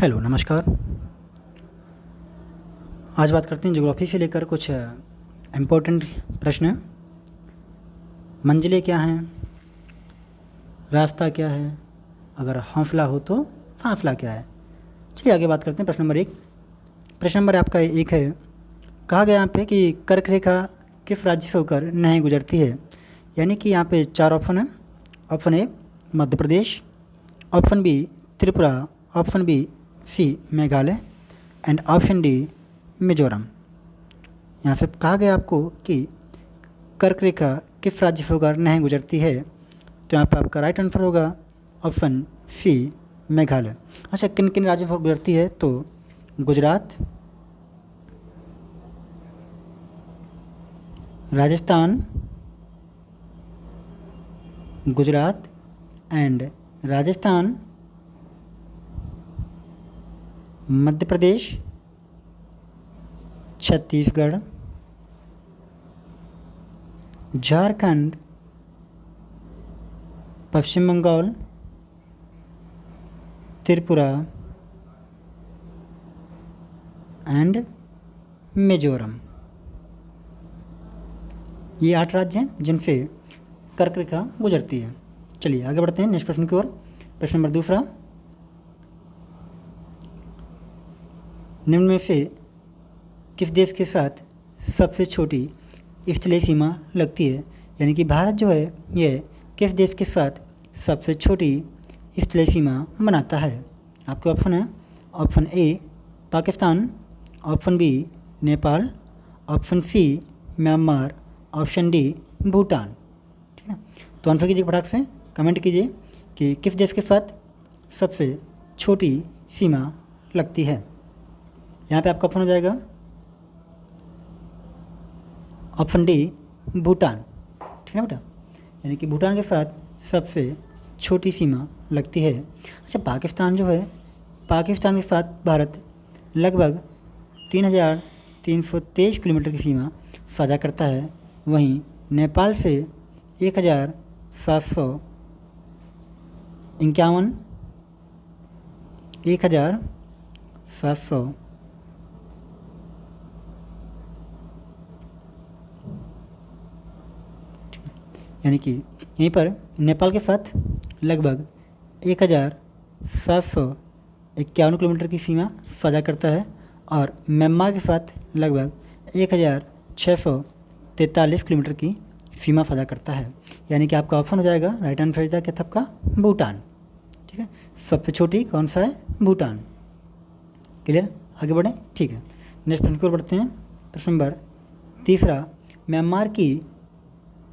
Hello नमस्कार। आज बात करते हैं ज्योग्राफी से लेकर कुछ इम्पोर्टेंट प्रश्न। मंजिलें क्या हैं, रास्ता क्या है, अगर हौसला हो तो फासला क्या है। चलिए आगे बात करते हैं। प्रश्न नंबर 1। प्रश्न नंबर आपका 1 है, कहा गया यहाँ पे कि कर्क रेखा किस राज्य से होकर नहीं गुजरती है। यानी कि यहाँ पे 4 ऑप्शन है। Option A Madhya Pradesh, option B Tripura, option B C Meghalaya and option D Mizoram. यहाँ से कहा गया आपको कि कर्क रेखा किस राज्य से होकर नहीं गुजरती है, तो यहाँ पर आपका राइट आंसर होगा ऑप्शन सी मेघालय। अच्छा, किन किन राज्यों से गुजरती है, तो गुजरात, राजस्थान, गुजरात एंड राजस्थान, मध्य प्रदेश, छत्तीसगढ़, झारखंड, पश्चिम बंगाल, त्रिपुरा एंड मिजोरम। ये 8 राज्य हैं जिनसे कर्क रेखा गुजरती है। चलिए आगे बढ़ते हैं नेक्स्ट प्रश्न की ओर। प्रश्न नंबर 2। निम्न में से किस देश के साथ सबसे छोटी स्थलीय सीमा लगती है। यानी कि भारत जो है यह किस देश के साथ सबसे छोटी स्थलीय सीमा बनाता है। आपके ऑप्शन है option A Pakistan, option B Nepal, option C Myanmar, option D Bhutan. ठीक है, तो आंसर कीजिए फटाक से, कमेंट कीजिए कि किस देश के साथ सबसे छोटी सीमा लगती है। यहाँ पे आपका ऑप्शन हो जाएगा ऑप्शन डी भूटान। ठीक है बेटा, यानी कि भूटान के साथ सबसे छोटी सीमा लगती है। अच्छा, पाकिस्तान जो है, पाकिस्तान के साथ भारत लगभग 3,323 किलोमीटर की सीमा साझा करता है। वहीं नेपाल से 1,751 यानी कि यहीं पर नेपाल के साथ लगभग 1,751 किलोमीटर की सीमा साझा करता है और म्यांमार के साथ लगभग 1,643 किलोमीटर की सीमा साझा करता है। यानी कि आपका ऑप्शन हो जाएगा राइट आंसर क्या था आपका भूटान। ठीक है, सबसे छोटी कौन सा है, भूटान। क्लियर, आगे बढ़ें। ठीक है, नेक्स्ट प्रश्न की ओर बढ़ते हैं। प्रश्न नंबर 3। म्यांमार की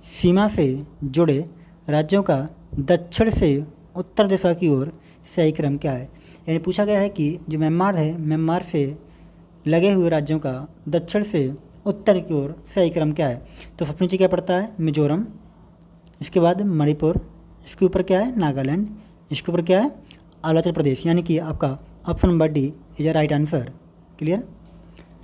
सीमा से जुड़े राज्यों का दक्षिण से उत्तर दिशा की ओर सही क्रम क्या है। यानी पूछा गया है कि जो म्यांमार है, म्यांमार से लगे हुए राज्यों का दक्षिण से उत्तर की ओर सही क्रम क्या है। तो सबसे नीचे क्या पड़ता है, मिजोरम, इसके बाद मणिपुर, इसके ऊपर क्या है नागालैंड, इसके ऊपर क्या है अरुणाचल प्रदेश। यानी कि आपका option number D is a right answer. Clear,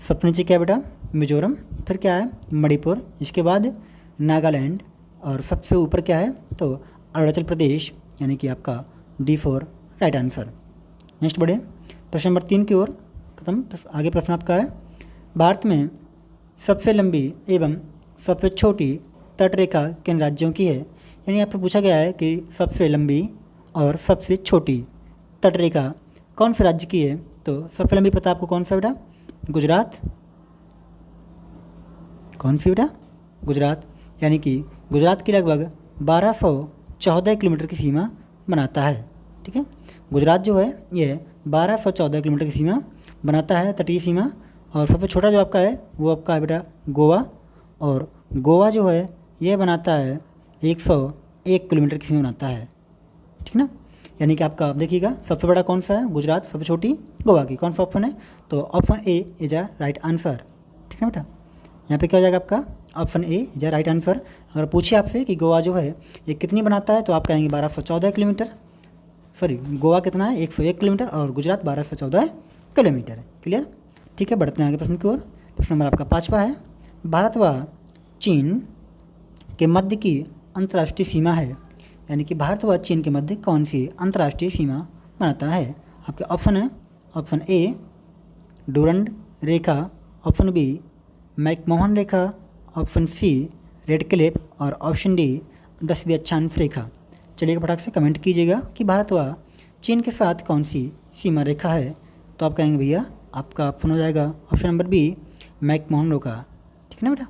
सबसे नीचे क्या बेटा मिजोरम, फिर क्या है मणिपुर, इसके बाद नागालैंड और सबसे ऊपर क्या है तो अरुणाचल प्रदेश। यानी कि आपका D4 राइट आंसर। नेक्स्ट बढ़े प्रश्न नंबर 3 की ओर। खत्म, आगे प्रश्न आपका है, भारत में सबसे लंबी एवं सबसे छोटी तटरेखा किन राज्यों की है। यानी यहाँ पे पूछा गया है कि सबसे लंबी और सबसे छोटी तटरेखा कौन से राज्य की है। तो सबसे लंबी पता आपको कौन सा बेटा, गुजरात। कौन सी बेटा, गुजरात। यानी कि गुजरात की लगभग 1214 किलोमीटर की सीमा बनाता है। ठीक है, गुजरात जो है ये 1214 किलोमीटर की सीमा बनाता है, तटीय सीमा। और सबसे छोटा जो आपका है वो आपका है बेटा गोवा, और गोवा जो है ये बनाता है 101 किलोमीटर की सीमा बनाता है। ठीक ना, यानी कि आपका आप देखिएगा सबसे बड़ा कौन सा है गुजरात, सबसे छोटी गोवा की। कौन सा ऑप्शन है, तो option A is a right answer. ठीक है बेटा, यहाँ पे क्या हो जाएगा आपका option A is a right answer. अगर पूछिए आपसे कि गोवा जो है ये कितनी बनाता है, तो आप कहेंगे 1214 किलोमीटर। सॉरी, गोवा कितना है 101 किलोमीटर और गुजरात 1214 किलोमीटर है। क्लियर, ठीक है, बढ़ते हैं आगे प्रश्न की ओर। प्रश्न नंबर आपका 5वां है, भारत व चीन के मध्य की अंतर्राष्ट्रीय सीमा है। यानी कि भारत व चीन के मध्य कौन सी अंतर्राष्ट्रीय सीमा बनाता है। आपके ऑप्शन है ऑप्शन ए डूरंड रेखा, ऑप्शन बी मैकमोहन रेखा, ऑप्शन सी रेड क्लिफ और ऑप्शन डी 10वीं अक्षांश रेखा। चलिए फटाक से कमेंट कीजिएगा कि भारत व चीन के साथ कौन सी सीमा रेखा है। तो आप कहेंगे भैया आपका ऑप्शन हो जाएगा ऑप्शन नंबर बी मैकमोहन रेखा। ठीक है ना बेटा,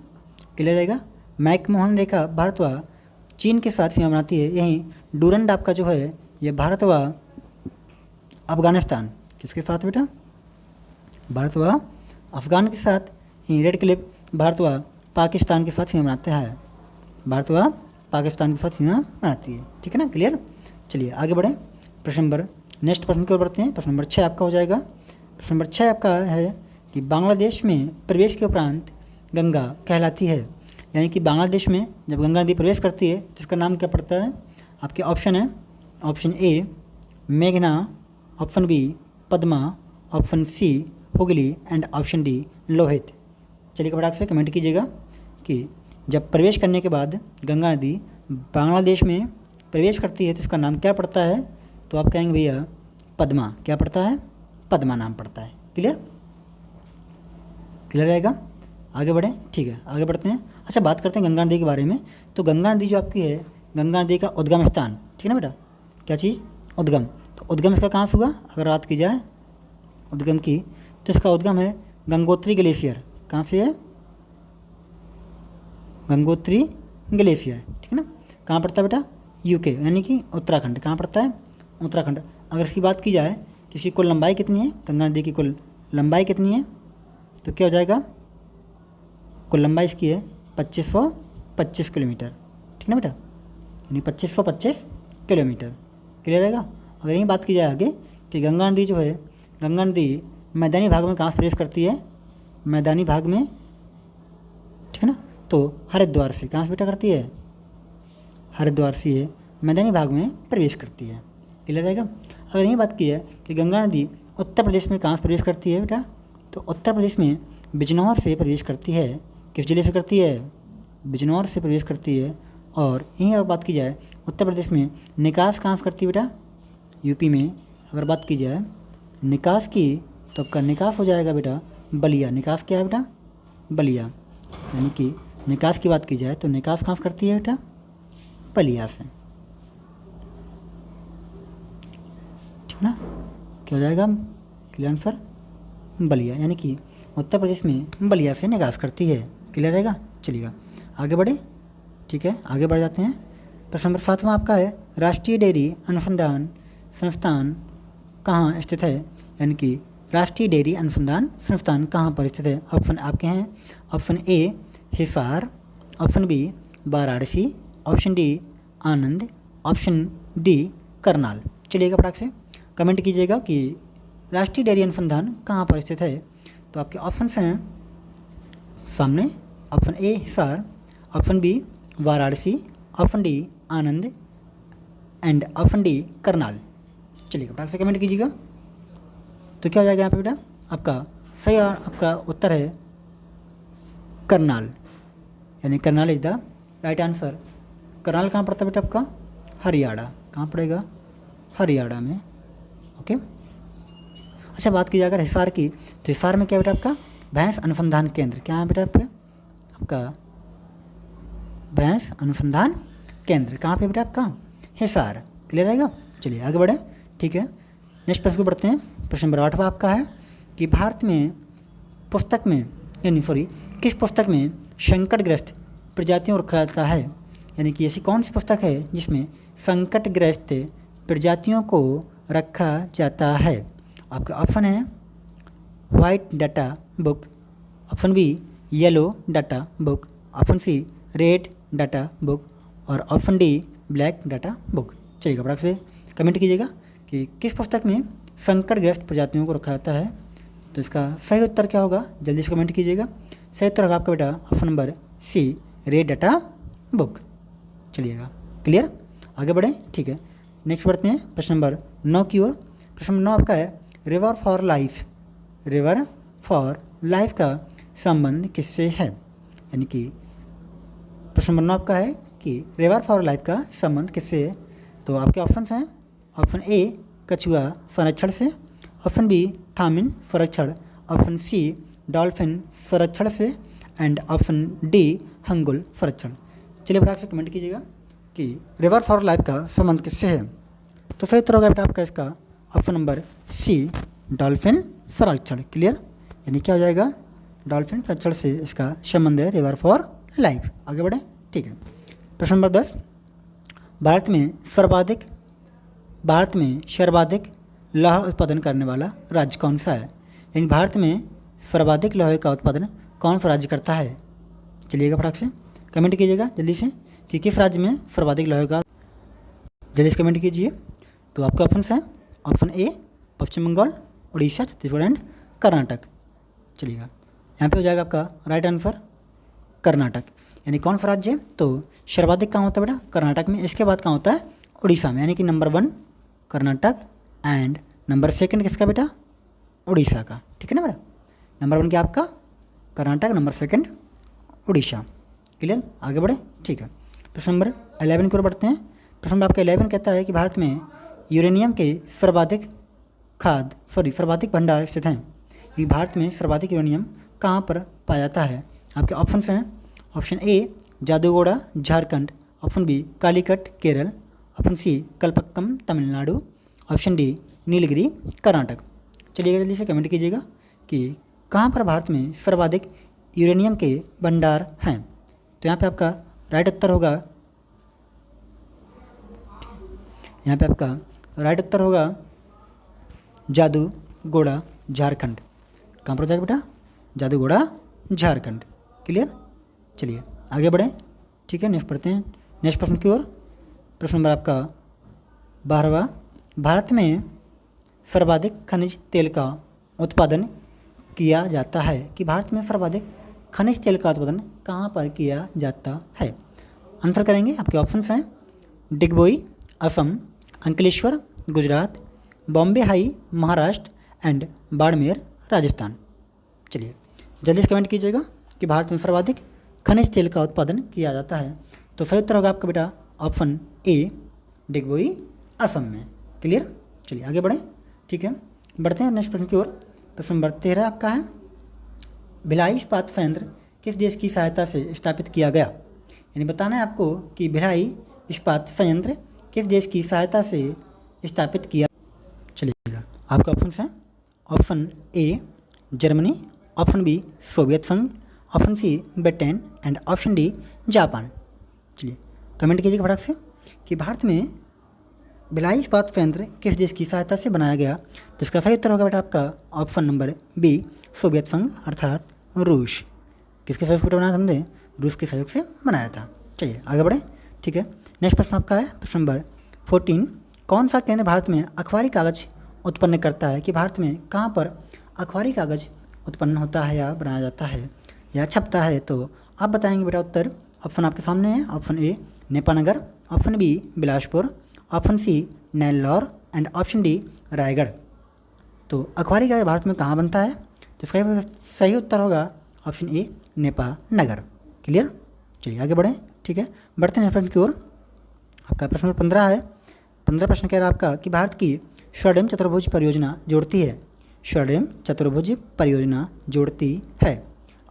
क्लियर रहेगा। मैकमोहन रेखा भारत व चीन के साथ सीमा बनाती है। यहीं डूरंड आपका जो है ये भारत व अफगानिस्तान किसके साथ बेटा, भारत व अफगान के साथ। यहीं रेड क्लिफ भारत व पाकिस्तान के साथ सीमा बनाता है, भारत व पाकिस्तान के साथ सीमा बनाती है। ठीक है ना, क्लियर। चलिए आगे बढ़ें, प्रश्न नंबर नेक्स्ट प्रश्न की ओर बढ़ते हैं। प्रश्न नंबर 6 आपका हो जाएगा। प्रश्न नंबर 6 आपका है कि बांग्लादेश में प्रवेश के उपरांत गंगा कहलाती है। यानी कि बांग्लादेश में जब गंगा नदी प्रवेश करती है तो इसका नाम क्या पड़ता है। आपके ऑप्शन है ऑप्शन ए मेघना, option B Padma, option C Hooghly and option D Lohit. चलिए फटाक से कमेंट कीजिएगा कि जब प्रवेश करने के बाद गंगा नदी बांग्लादेश में प्रवेश करती है तो इसका नाम क्या पड़ता है। तो आप कहेंगे भैया पद्मा, क्या पड़ता है, पद्मा नाम पड़ता है। क्लियर, क्लियर रहेगा। आगे बढ़ें, ठीक है आगे बढ़ते हैं। अच्छा बात करते हैं गंगा नदी के बारे में। तो गंगा नदी जो आपकी है, गंगा नदी का उद्गम स्थान, ठीक है ना बेटा, क्या चीज़, उद्गम। तो उद्गम इसका कहाँ से हुआ, अगर बात की जाए उद्गम की, तो इसका उद्गम है गंगोत्री ग्लेशियर। कहाँ से है, गंगोत्री ग्लेशियर। ठीक है ना, कहाँ पड़ता है बेटा, यूके यानी कि उत्तराखंड। कहाँ पड़ता है, उत्तराखंड। अगर इसकी बात की जाए तो इसकी कुल लंबाई कितनी है, गंगा नदी की कुल लंबाई कितनी है, तो क्या हो जाएगा, कुल लंबाई इसकी है 2525 किलोमीटर। ठीक है ना बेटा, यानी 2525 किलोमीटर। क्लियर रहेगा। अगर यही बात की जाए आगे कि गंगा नदी जो है, गंगा नदी मैदानी भाग में कहाँ से प्रवेश करती है, मैदानी भाग में, ठीक है ना, तो हरिद्वार से। कहाँ से बेटा करती है, हरिद्वार से ये मैदानी भाग में प्रवेश करती है। क्लियर रहेगा। अगर यही बात की है कि गंगा नदी उत्तर प्रदेश में कहाँ से प्रवेश करती है बेटा, तो उत्तर प्रदेश में बिजनौर से प्रवेश करती है। किस जिले से करती है, बिजनौर से प्रवेश करती है। और यहीं अगर बात की जाए उत्तर प्रदेश में निकास कहाँ से करती है बेटा, यूपी में अगर बात की जाए निकास की, तो आपका निकास हो जाएगा बेटा बलिया। निकास क्या है बेटा, बलिया। यानी कि निकास की बात की जाए तो निकास कहाँ से करती है बेटा, बलिया से। ठीक ना, क्या हो जाएगा क्लियर आंसर, बलिया। यानी कि उत्तर प्रदेश में बलिया से निकास करती है। क्लियर रहेगा। चलिएगा आगे बढ़े, ठीक है आगे बढ़ जाते हैं। प्रश्न नंबर 7वां आपका है राष्ट्रीय डेयरी अनुसंधान संस्थान कहाँ स्थित है। यानी कि राष्ट्रीय डेयरी अनुसंधान संस्थान कहाँ पर स्थित है। ऑप्शन आपके हैं option A Hisar, option B Varanasi, option D Anand, option D Karnal. चलिएगा फटाक से कमेंट कीजिएगा कि राष्ट्रीय डेयरी अनुसंधान कहाँ पर स्थित है। तो आपके ऑप्शन हैं सामने, option A Hisar, option B Varanasi, option D Anand and option D Karnal. चलिए फटाक से कमेंट कीजिएगा। तो क्या हो जाएगा यहाँ पे बेटा, आपका सही आपका उत्तर है करनाल, यानी Karnal is the right answer. Karnal कहाँ पड़ता है बेटा आपका, हरियाणा। कहाँ पड़ेगा, हरियाणा में। ओके। अच्छा बात की जाए अगर हिसार की, तो हिसार में क्या बेटा आपका भैंस अनुसंधान केंद्र। क्या है बेटा आपका भैंस अनुसंधान केंद्र। कहाँ पे बेटा आपका, हिसार। क्लियर रहेगा। चलिए आगे बढ़ें, ठीक है नेक्स्ट प्रश्न को बढ़ते हैं। प्रश्न नंबर 8वां आपका है कि भारत में पुस्तक में किस पुस्तक में संकटग्रस्त प्रजातियों रखा जाता है। यानी कि ऐसी कौन सी पुस्तक है जिसमें संकटग्रस्त प्रजातियों को रखा जाता है। आपके ऑप्शन है white data book, option B yellow data book, option C red data book और option D black data book. चलिएगा फटाक से कमेंट कीजिएगा कि किस पुस्तक में संकटग्रस्त प्रजातियों को रखा जाता है। तो इसका सही उत्तर क्या होगा, जल्दी से कमेंट कीजिएगा। सही उत्तर होगा आपका बेटा option number C red data book. चलिएगा क्लियर, आगे बढ़ें, ठीक है नेक्स्ट बढ़ते हैं प्रश्न नंबर 9 की ओर। प्रश्न नंबर 9 आपका है river for life. River for life का संबंध किससे है। यानी कि प्रश्न नंबर 9 आपका है कि रिवर फॉर लाइफ का संबंध किससे है। तो आपके ऑप्शन हैं ऑप्शन ए कछुआ संरक्षण से, ऑप्शन बी थामिन संरक्षण, ऑप्शन सी डॉल्फिन संरक्षण से एंड ऑप्शन डी हंगुल संरक्षण। चलिए बेटा आपसे कमेंट कीजिएगा कि रिवर फॉर लाइफ का संबंध किससे है। तो सही उत्तर होगा बेटा आपका इसका ऑप्शन नंबर सी डॉल्फिन संरक्षण। क्लियर, यानी क्या हो जाएगा, डॉल्फिन संरक्षण से इसका संबंध है रिवर फॉर लाइफ। आगे बढ़े, ठीक है। प्रश्न नंबर 10, भारत में सर्वाधिक लोहा उत्पादन करने वाला राज्य कौन सा है। यानी भारत में सर्वाधिक लोहे का उत्पादन कौन सा राज्य करता है। चलिएगा फटाक से कमेंट कीजिएगा जल्दी से कि किस राज्य में सर्वाधिक लोहे का, जल्दी से कमेंट कीजिए। तो आपका ऑप्शन है option A Paschim Bangal, Orissa, Chhattisgarh and Karnataka. चलिएगा यहाँ पे हो जाएगा आपका राइट आंसर कर्नाटक। यानी कौन सा राज्य है, तो सर्वाधिक कहाँ होता है बेटा, कर्नाटक में। इसके बाद कहाँ होता है, उड़ीसा में। यानी कि नंबर 1 कर्नाटक एंड नंबर 2 किसका बेटा, उड़ीसा का। ठीक है ना बेटा, नंबर 1 क्या आपका कर्नाटक, नंबर 2 उड़ीसा। क्लियर, आगे बढ़े, ठीक है। प्रश्न नंबर 11 की ओर बढ़ते हैं। प्रश्न नंबर आपका 11 कहता है कि भारत में यूरेनियम के सर्वाधिक भंडार स्थित हैं। कि भारत में सर्वाधिक यूरेनियम कहाँ पर पाया जाता है। आपके ऑप्शन हैं option A Jaduguda Jharkhand, option B Calicut Kerala, option C Kalpakkam Tamil Nadu, option D Nilgiri Karnataka. चलिएगा जल्दी से कमेंट कीजिएगा कि कहाँ पर भारत में सर्वाधिक यूरेनियम के भंडार हैं। तो यहाँ पे आपका राइट उत्तर होगा, यहाँ पे आपका राइट उत्तर होगा जादूगोड़ा झारखंड। कहाँ पर हो जाएगा बेटा, जादूगोड़ा झारखंड। क्लियर, चलिए आगे बढ़ें, ठीक है। नेक्स्ट पढ़ते हैं, नेक्स्ट प्रश्न की ओर। प्रश्न नंबर आपका 12वां, भारत में सर्वाधिक खनिज तेल का उत्पादन किया जाता है। कि भारत में सर्वाधिक खनिज तेल का उत्पादन कहाँ पर किया जाता है। आंसर करेंगे, आपके ऑप्शन हैं डिगबोई असम, अंकलेश्वर गुजरात, बॉम्बे हाई महाराष्ट्र एंड बाड़मेर राजस्थान। चलिए जल्दी से कमेंट कीजिएगा कि भारत में सर्वाधिक खनिज तेल का उत्पादन किया जाता है। तो सही उत्तर होगा आपका बेटा ऑप्शन ए डिगबोई असम में। क्लियर, चलिए आगे बढ़ें, ठीक है। बढ़ते हैं नेक्स्ट प्रश्न की ओर। प्रश्न नंबर 13 आपका है, भिलाई इस्पात संयंत्र किस देश की सहायता से स्थापित किया गया। यानी बताना है आपको कि भिलाई इस्पात संयंत्र किस देश की सहायता से स्थापित किया। चलिएगा आपका ऑप्शन है option A Germany, option B Soviet संघ, option C Britain and option D जापान। चलिए कमेंट कीजिएगा फटाक से कि भारत में भिलाई इस्पात संयंत्र किस देश की सहायता से बनाया गया। तो इसका सही उत्तर होगा बेटा आपका ऑप्शन नंबर बी सोवियत संघ अर्थात रूस। किसके सहयोग से बनाया था हमने, रूस के सहयोग से बनाया था। चलिए आगे बढ़े, ठीक है। नेक्स्ट प्रश्न आपका है प्रश्न नंबर 14, कौन सा केंद्र भारत में अखबारी कागज उत्पन्न करता है। कि भारत में कहाँ पर अखबारी कागज उत्पन्न होता है या बनाया जाता है या छपता है। तो आप बताएंगे बेटा उत्तर। ऑप्शन आपके सामने है, option A Nepanagar, option B Bilaspur, option C Nellore and option D Raigarh. तो अखबारी कागज भारत में कहाँ बनता है। तो इसका सही उत्तर होगा ऑप्शन ए नेपानगर। क्लियर, चलिए आगे बढ़ें, ठीक है। बढ़ते हैं प्रश्न की ओर। आपका प्रश्न नंबर 15 है। 15 प्रश्न कह रहा है आपका कि भारत की स्वर्णिम चतुर्भुज परियोजना जोड़ती है। स्वर्णिम चतुर्भुज परियोजना जोड़ती है।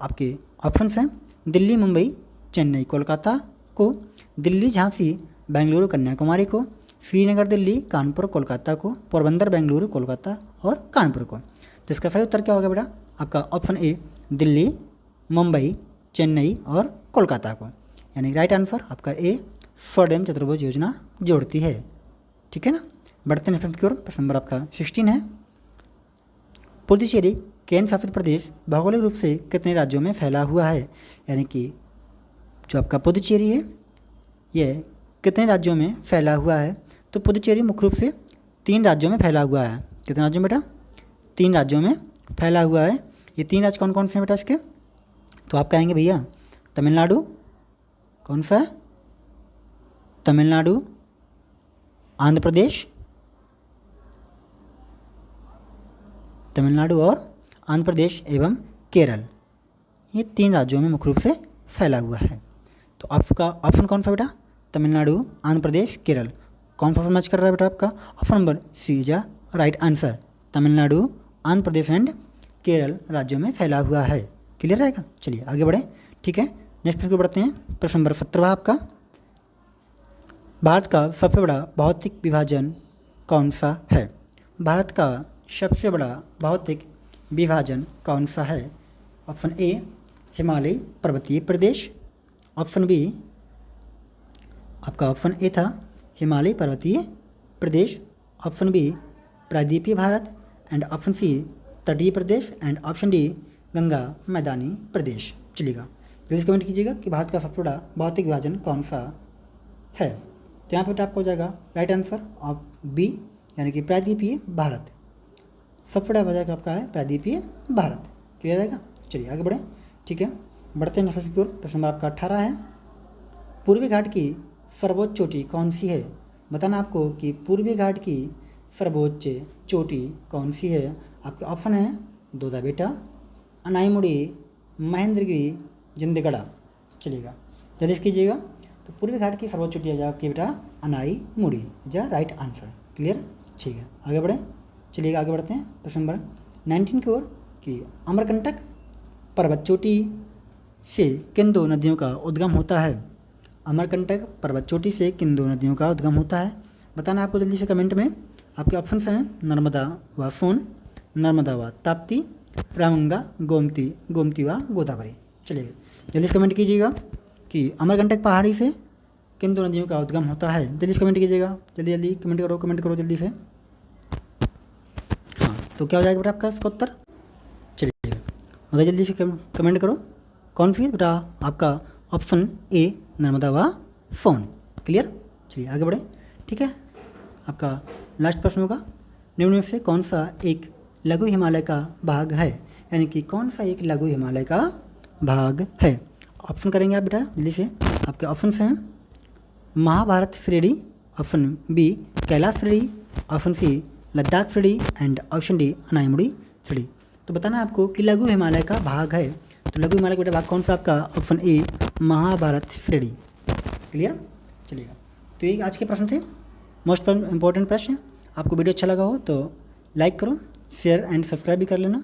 आपके ऑप्शन हैं दिल्ली मुंबई चेन्नई कोलकाता को, दिल्ली झांसी बेंगलुरु कन्याकुमारी को, श्रीनगर दिल्ली कानपुर कोलकाता को, पोरबंदर बेंगलुरु कोलकाता और कानपुर को। तो इसका सही उत्तर क्या होगा बेटा आपका ऑप्शन ए दिल्ली मुंबई चेन्नई और कोलकाता को। यानी राइट आंसर आपका ए स्वर्णिम चतुर्भुज योजना जोड़ती है। ठीक है ना। बढ़ते हैं प्रश्न की ओर। प्रश्न नंबर आपका 16 है। पुडुचेरी केंद्र शासित प्रदेश भौगोलिक रूप से कितने राज्यों में फैला हुआ है। यानी कि जो आपका पुडुचेरी है ये कितने राज्यों में फैला हुआ है। तो पुडुचेरी मुख्य रूप से 3 राज्यों में फैला हुआ है। कितने राज्यों में बेटा, 3 राज्यों में फैला हुआ है। ये 3 राज्य कौन कौन से हैं बेटा इसके। तो आप कहेंगे भैया तमिलनाडु, कौन सा है, तमिलनाडु, आंध्र प्रदेश, तमिलनाडु और आंध्र प्रदेश एवं केरल। ये 3 राज्यों में मुख्य रूप से फैला हुआ है। तो आपका ऑप्शन कौन सा बेटा, तमिलनाडु, आंध्र प्रदेश, केरल। कौन सा ऑप्शन मैच कर रहा है बेटा आपका, option number C is a right answer. Tamil Nadu, Andhra Pradesh and Kerala राज्यों में फैला हुआ है। क्लियर रहेगा। चलिए आगे बढ़े। ठीक है, नेक्स्ट प्रश्न को बढ़ते हैं। प्रश्न नंबर 17 आपका, भारत का सबसे बड़ा भौतिक विभाजन कौन सा है? भारत का सबसे बड़ा भौतिक विभाजन कौन सा है? ऑप्शन ए हिमालय पर्वतीय प्रदेश, ऑप्शन बी आपका ऑप्शन ए था हिमालय पर्वतीय प्रदेश, ऑप्शन बी प्रायद्वीपीय भारत एंड ऑप्शन सी तटीय प्रदेश एंड ऑप्शन डी गंगा मैदानी प्रदेश। चलिएगा जल्दी कमेंट कीजिएगा कि भारत का सबसे बड़ा भौतिक विभाजन कौन सा है। तो यहाँ पे आपको हो जाएगा राइट आंसर ऑफ बी यानी कि प्रायद्वीपीय भारत। सबसे बड़ा विभाजन आपका है प्रायद्वीपीय भारत। क्लियर रहेगा। चलिए आगे बढ़ें। ठीक है, बढ़ते हैं नेक्स्ट की ओर। प्रश्न नंबर आपका 18 है, पूर्वी घाट की सर्वोच्च चोटी कौन सी है? बताना आपको कि पूर्वी घाट की सर्वोच्च चोटी कौन सी है। आपके ऑप्शन है दोदा बेटा, अनाईमुड़ी, महेंद्रगिरी, जिंदगढ़ा। चलिएगा जल्दी कीजिएगा। तो पूर्वी घाट की सर्वोच्च चोटी है आपकी बेटा Anamudi is right answer. Clear. ठीक है, आगे बढ़ें। चलिएगा आगे बढ़ते हैं प्रश्न नंबर 19 की ओर कि अमरकंटक पर्वत चोटी से किन दो नदियों का उद्गम होता है? अमरकंटक पर्वत चोटी से किन दो नदियों का उद्गम होता है? बताना आपको जल्दी से कमेंट में। आपके ऑप्शन हैं नर्मदा व सोन, नर्मदा व ताप्ती, रामगंगा, गोमती, गोमती व गोदावरी। चलिए जल्दी से कमेंट कीजिएगा कि अमरकंटक पहाड़ी से किन दो नदियों का उद्गम होता है। जल्दी से कमेंट कीजिएगा, जल्दी जल्दी कमेंट करो जल्दी से। हाँ, तो क्या हो जाएगा बेटा आपका इसका उत्तर? चलिए मतलब जल्दी से कमेंट करो। कौन सी बेटा? आपका ऑप्शन ए नर्मदा व सोन। क्लियर। चलिए आगे बढ़े। ठीक है, आपका लास्ट प्रश्न होगा, निम्न में से कौन सा एक लघु हिमालय का भाग है? यानी कि कौन सा एक लघु हिमालय का भाग है? ऑप्शन करेंगे आप बेटा जल्दी से। आपके ऑप्शन हैं महाभारत श्रेणी, ऑप्शन बी कैलाश श्रेणी, ऑप्शन सी लद्दाख श्रेणी एंड ऑप्शन डी अनाईमुड़ी श्रेणी। तो बताना आपको कि लघु हिमालय का भाग है। तो लघु हिमालय का बेटा भाग कौन सा? आपका ऑप्शन ए महाभारत श्रेणी। क्लियर। चलिएगा, तो ये आज के प्रश्न थे, मोस्ट इम्पोर्टेंट प्रश्न। आपको वीडियो अच्छा लगा हो तो लाइक करो, शेयर एंड सब्सक्राइब भी कर लेना।